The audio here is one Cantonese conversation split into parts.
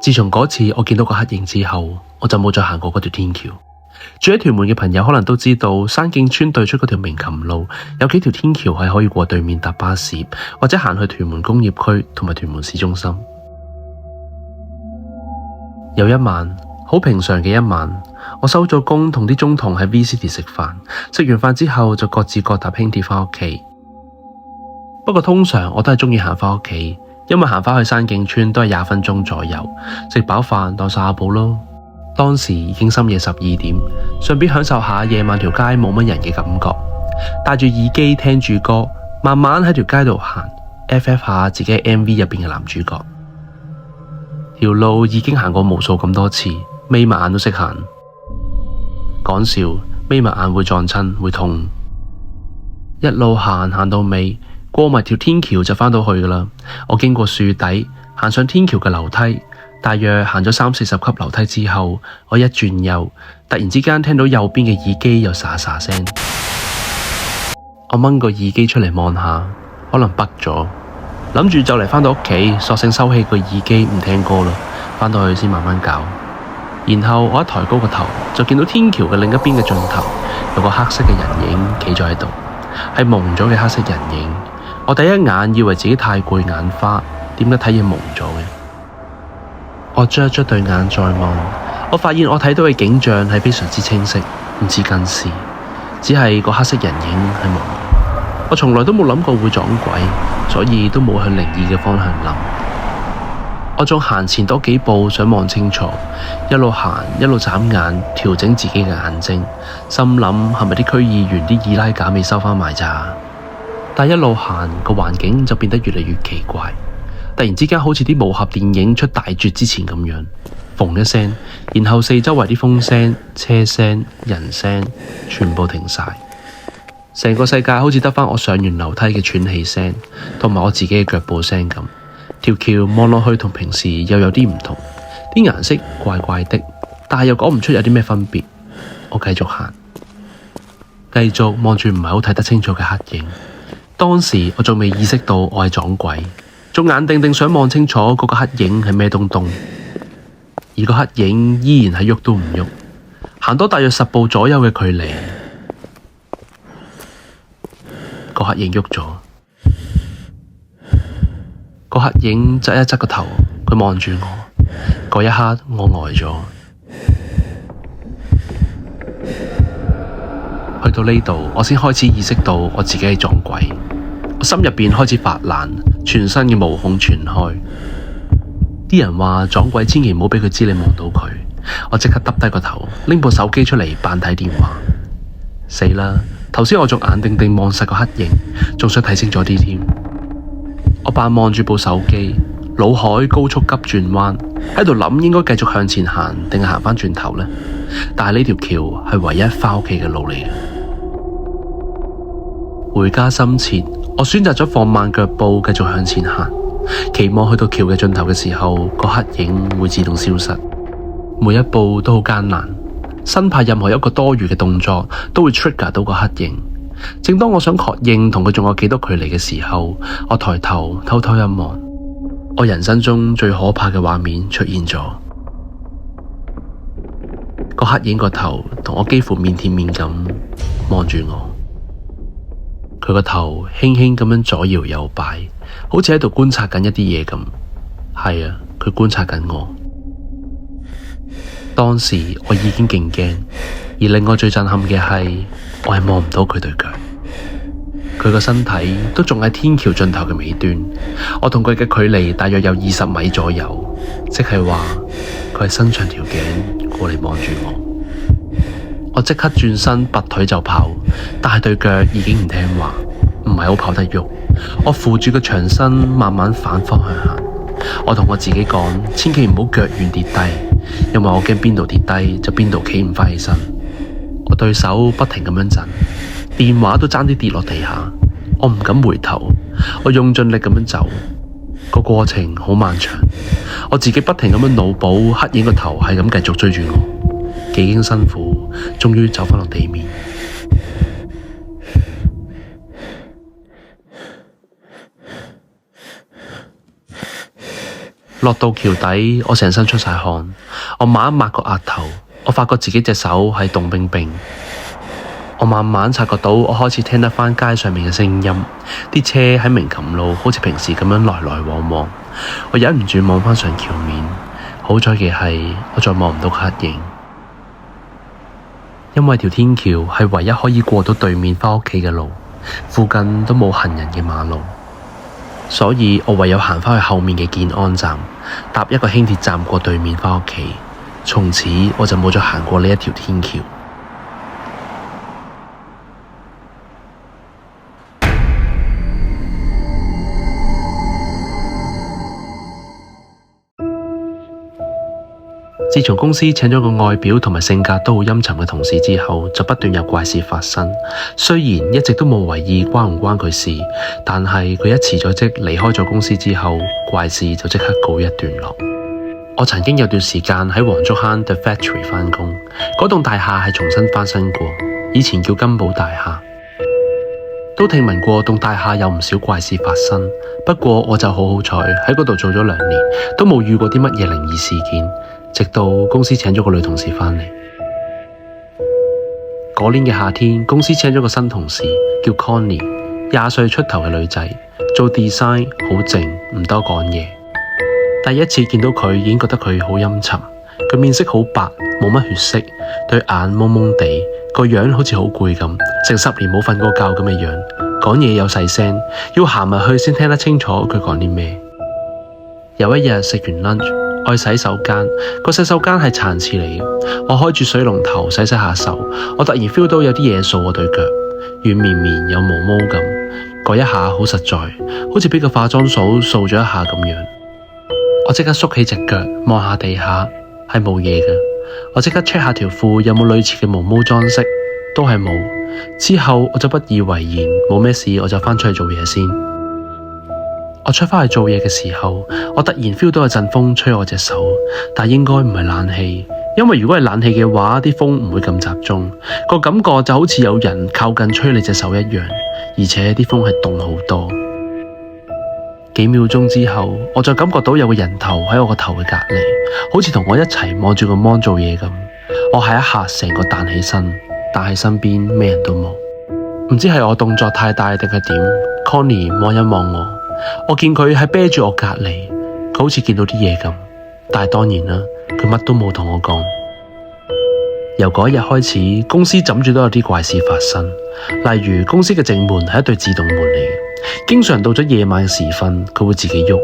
自從嗰次我見到個黑影之後，我就冇再行過嗰條天橋。住喺屯門嘅朋友可能都知道，山徑村對出嗰條鳴琴路有幾條天橋係可以過對面搭巴士，或者行去屯門工業區同埋屯門市中心。有一晚，好平常嘅一晚，我收咗工，同啲中同喺 V City 食飯，食完飯之後就各自各搭輕鐵返屋企。不過通常我都係鍾意行返屋企，因為行返去山徑村都係20分鐘左右，食飽飯當散下步咯。當時已經深夜12點，順便享受下夜晚條街冇乜人嘅感覺，戴住耳機聽住歌，慢慢喺條街度行 ，FF 下自己喺 MV 入邊嘅男主角。條路已經行過無數咁多次，眯埋眼都識行。講笑，眯埋眼會撞親，會痛。一路行到尾，過埋條天橋就返到去㗎喇。我經過樹底，行上天橋嘅樓梯。大約行咗30-40級樓梯之後，我一轉右，突然之間聽到右邊嘅耳機有沙沙聲。我掹個耳機出嚟望下，可能北咗，諗住就嚟返到屋企，索性收起個耳機唔聽歌啦，返到去先慢慢搞。然後我一抬高個頭，就見到天橋嘅另一邊嘅盡頭有個黑色嘅人影企咗喺度，係蒙咗嘅黑色人影。我第一眼以為自己太攰眼花，點解睇嘢蒙咗嘅？我捽一捽對眼再望，我發現我睇到嘅景象係非常之清晰，唔似近視，只係個黑色人影係蒙。我從來都冇諗過會撞鬼，所以都冇向靈異嘅方向諗。我仲行前多幾步想望清楚，一路行一路眨眼調整自己嘅眼睛，心諗係咪啲區議員啲二奶架未收返埋咋？但一路行個環境就變得越嚟越奇怪。突然之間好似啲武俠電影出大絕之前咁樣，嘣一聲，然後四周圍啲風聲、車聲、人聲全部停晒，成個世界好似得返我上完樓梯嘅喘氣聲，同埋我自己嘅腳步聲咁。條橋望落去同平時又有啲唔同，啲顏色怪怪的，但係又講唔出有啲咩分別。我繼續行，繼續望住唔係好睇得清楚嘅黑影。當時我仲未意識到我係撞鬼，仲眼定定想望清楚嗰個黑影係咩東東，而個黑影依然係喐都唔喐。行多大約10步左右嘅距離，個黑影喐咗。個黑影側一側個頭，佢望住我。嗰一刻我呆咗。去到呢度，我先開始意識到我自己係撞鬼。我心入邊開始發爛，全身嘅毛孔全開。啲人話撞鬼千祈唔好俾佢知你望到佢。我即刻耷低個頭，拎部手機出嚟扮睇電話。死啦！頭先我仲眼定定望實個黑影，仲想睇清楚啲添。我扮望住部手機，腦海高速急轉彎，喺度諗應該繼續向前行定係行返轉頭呢？但係呢條橋係唯一返屋企嘅路嚟嘅。回家心切，我選擇咗放慢腳步繼續向前行，期望去到橋嘅盡頭嘅時候，個黑影會自動消失。每一步都好艱難，生怕任何一個多餘嘅動作都會 trigger 到個黑影。正當我想確認同佢仲有幾多距離嘅時候，我抬頭偷偷一望，我人生中最可怕嘅畫面出現咗。個黑影個頭同我幾乎面貼面咁望住我，佢個頭輕輕咁樣左搖右擺，好似喺度觀察緊一啲嘢咁。係啊，佢觀察緊我。當時我已經勁驚，而令我最震撼嘅係，我係望唔到佢對腳，佢個身體都仲喺天橋盡頭嘅尾端，我同佢嘅距離大約有20米左右，即係話佢係伸長條頸過嚟望住我。我即刻轉身拔腿就跑，但係對腳已經唔聽話，唔係好跑得喐。我扶住個牆身慢慢反方向行，我同我自己講，千祈唔好腳軟跌低，因為我驚邊度跌低就邊度企唔返起身。我對手不停咁樣震，電話都爭啲跌落地下。我唔敢回頭，我用盡力咁樣走，個過程好漫長。我自己不停咁樣腦補黑影個頭係咁繼續追住我，幾經辛苦，終於走返落地面。落到橋底，我成身出晒汗，我抹一抹個額頭，我發覺自己隻手係凍冰冰。我慢慢察覺到，我開始聽得返街上面嘅聲音，啲車喺鳴琴路好似平時咁樣來來往往。我忍唔住望返上橋面，好彩嘅係我再望唔到黑影，因為條天橋係唯一可以過到對面返屋企嘅路，附近都冇行人嘅馬路，所以我唯有行返去後面嘅建安站，搭一個輕鐵站過對面返屋企。從此我就冇再行過呢一條天橋。自從公司請咗個外表同埋性格都好陰沉嘅同事之後，就不斷有怪事發生。雖然一直都冇為意關唔關佢事，但係佢一辭咗職離開咗公司之後，怪事就即刻告一段落。我曾經有段時間喺黃竹坑 The Factory 返工，嗰棟大廈係重新翻新過，以前叫金寶大廈。都聽聞過棟大廈有唔少怪事發生，不過我就好彩喺嗰度做咗2年，都冇遇過啲乜嘢靈異事件。直到公司請咗個女同事返嚟。嗰年嘅夏天，公司請咗個新同事叫 Connie， 20歲出頭嘅女仔，做 design 好靜，唔多講嘢。第一次見到佢已經覺得佢好陰沉，佢面色好白，冇乜血色，對眼蒙蒙地，個樣好似好攰咁，成10年冇瞓過覺咁嘅樣，講嘢有細聲，要行埋去先聽得清楚佢講啲咩。有一日食完 lunch，我去洗手間，個洗手間係殘廁嚟嘅。我開住水龍頭洗下手，我突然 feel 到有啲嘢掃我對腳，軟綿綿有毛毛咁。嗰一下好實在，好似俾個化妝掃咗一下咁樣。我即刻縮起隻腳望下地下，係冇嘢嘅。我即刻 check 下條褲有冇類似嘅毛毛裝飾，都係冇。之後我就不以為然，冇咩事我就返出去做嘢先。我出返去做嘢嘅時候，我突然 feel 到有陣風吹我隻手，但應該唔係冷氣，因為如果係冷氣嘅話，啲風唔會咁集中，個感覺就好似有人靠近吹你隻手一樣，而且啲風係凍好多。幾秒鐘之後，我就感覺到有個人頭喺我個頭嘅隔離，好似同我一齊望住個 mon 做嘢咁。我係一下成個彈起身，但係身邊咩人都冇。唔知係我動作太大定係點 Connie 望一望我見佢係啤住我隔離，佢好似見到啲嘢咁，但係當然啦，佢乜都冇同我講。由嗰一日開始，公司枕住都有啲怪事發生，例如公司嘅正門係一對自動門嚟嘅，經常到咗夜晚嘅時分，佢會自己喐，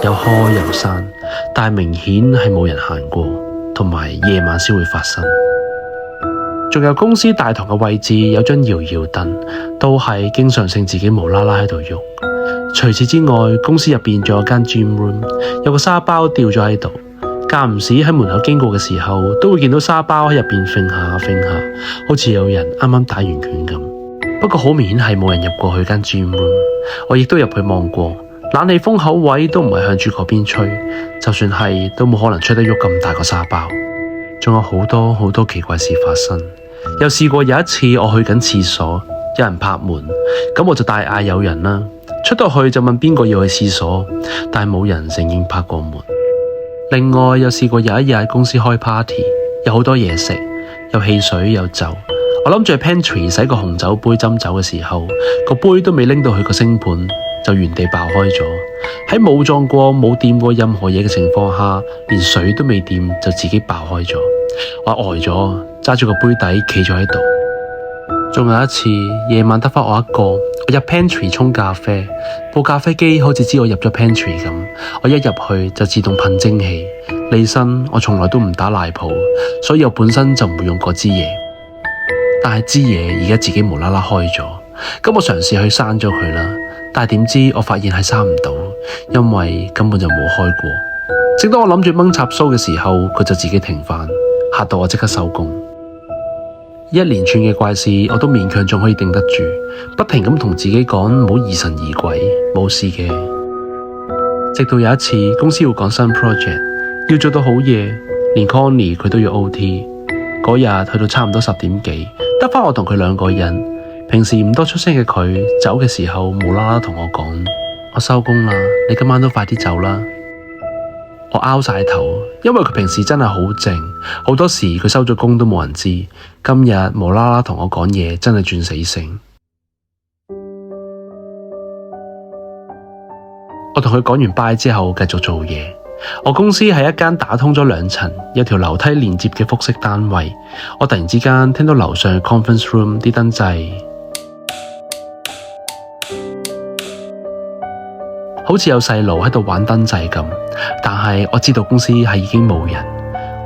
有開有閂，但係明顯係冇人行過，同埋夜晚先會發生。仲有公司大堂嘅位置有張搖搖凳，都係經常性自己無啦啦喺度喐。除此之外，公司入邊仲有間 gym room， 有個沙包吊咗喺度，間唔時喺門口經過嘅時候，都會見到沙包喺入邊揈下揈下，好似有人啱啱打完拳咁。不過好明顯係冇人入過去間 gym room， 我亦都入去望過，冷氣風口位都唔係向住嗰邊吹，就算係都冇可能吹得喐咁大個沙包。仲有好多好多奇怪事發生，又試過有一次我去緊廁所，有人拍門，咁我就大嗌有人啦。出到去就問邊個要去廁所，但係冇人承認拍過門。另外又試過有一日喺公司開 party， 有好多嘢食，有汽水有酒。我諗住喺 pantry 洗個紅酒杯斟酒嘅時候，個杯都未拎到去個星盤，就原地爆開咗。喺冇撞過冇掂過任何嘢嘅情況下，連水都未掂就自己爆開咗。我呆咗，揸住個杯底企咗喺度。仲有一次夜晚得返我一個，我入 pantry 沖咖啡，部咖啡機好似知我入咗 pantry 咁，我一入去就自動噴蒸汽。離身我從來都唔打奶泡，所以我本身就唔會用嗰支嘢。但係支嘢而家自己無啦啦開咗，咁我嘗試去閂咗佢啦，但係點知我發現係閂唔到，因為根本就冇開過。正當我諗住掹插蘇嘅時候，佢就自己停返，嚇到我即刻收工。一連串嘅怪事我都勉強仲可以頂得住，不停咁同自己講唔好疑神疑鬼，冇事嘅。直到有一次公司要趕新 project， 要做到好夜，連 Connie 佢都要 OT。嗰日去到差唔多10點幾，得返我同佢2個人。平時唔多出聲嘅佢，走嘅時候無啦啦同我講：我收工啦，你今晚都快啲走啦。我拗晒頭，因為佢平時真係好靜，好多時佢收咗工都冇人知。今日無啦啦同我講嘢，真係轉死性。我同佢講完拜之後，繼續做嘢。我公司係一間打通咗2層，有條樓梯連接嘅複式單位。我突然之間聽到樓上嘅 conference room 啲燈掣好似有細路喺度玩燈掣咁，但係我知道公司係已經冇人。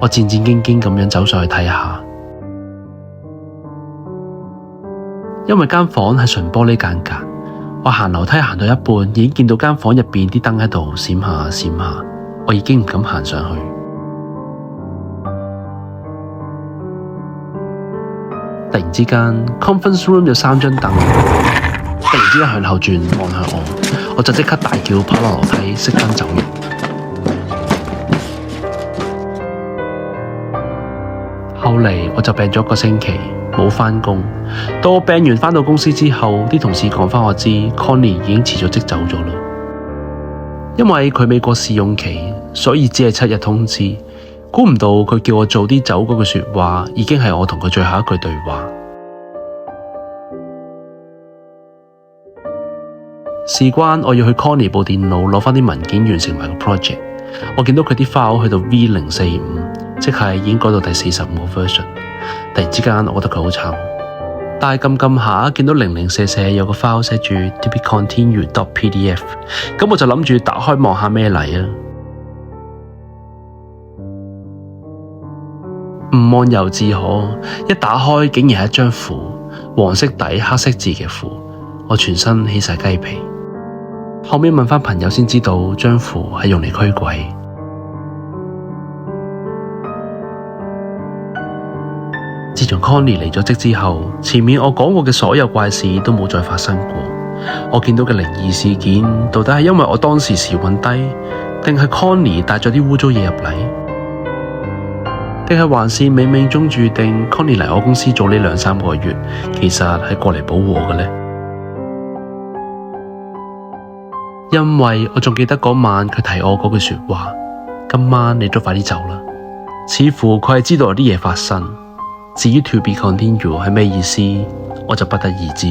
我戰戰兢兢咁樣走上去睇下，因為間房係純玻璃間隔。我行樓梯行到一半，已經見到間房入邊啲燈喺度閃下閃下，我已經唔敢行上去。突然之間 conference room 有3張凳，突然之間向後轉望向我就即刻大叫跑落樓梯熄燈走人。後嚟我就病咗1個星期，冇返工。到我病完返到公司之後，啲同事講返我知 Connie 已經辭咗職走咗啦。因為佢未過試用期，所以只係7日通知。估唔到佢叫我早啲走嗰句說話，已經係我同佢最後一句對話。事關我要去 Connie 部電腦攞返啲文件完成埋個 project。我見到佢啲 file 去到 V045，即係已經改到第45個 version。突然之間，我覺得佢好慘。但係撳下，見到0044有個 file 寫住 to be continued.pdf， 咁我就諗住打開望下咩嚟啊。唔望猶自可，一打開竟然係一張符，黃色底黑色字嘅符，我全身起晒雞皮。後面問返朋友先知道，張符係用嚟驅鬼。自從 Connie 離咗職之後，前面我講過嘅所有怪事都冇再發生過。我見到嘅靈異事件，到底係因為我當時時運低，定係 Connie 帶咗啲污糟嘢入嚟，定係還是冥冥中注定 Connie 嚟我公司做呢2-3個月，其實係過嚟保護我嘅呢？因為我仲記得嗰晚佢提我嗰句說話，今晚你都快啲走啦。似乎佢係知道有啲嘢發生。至於 to be continued 係咩意思，我就不得而知。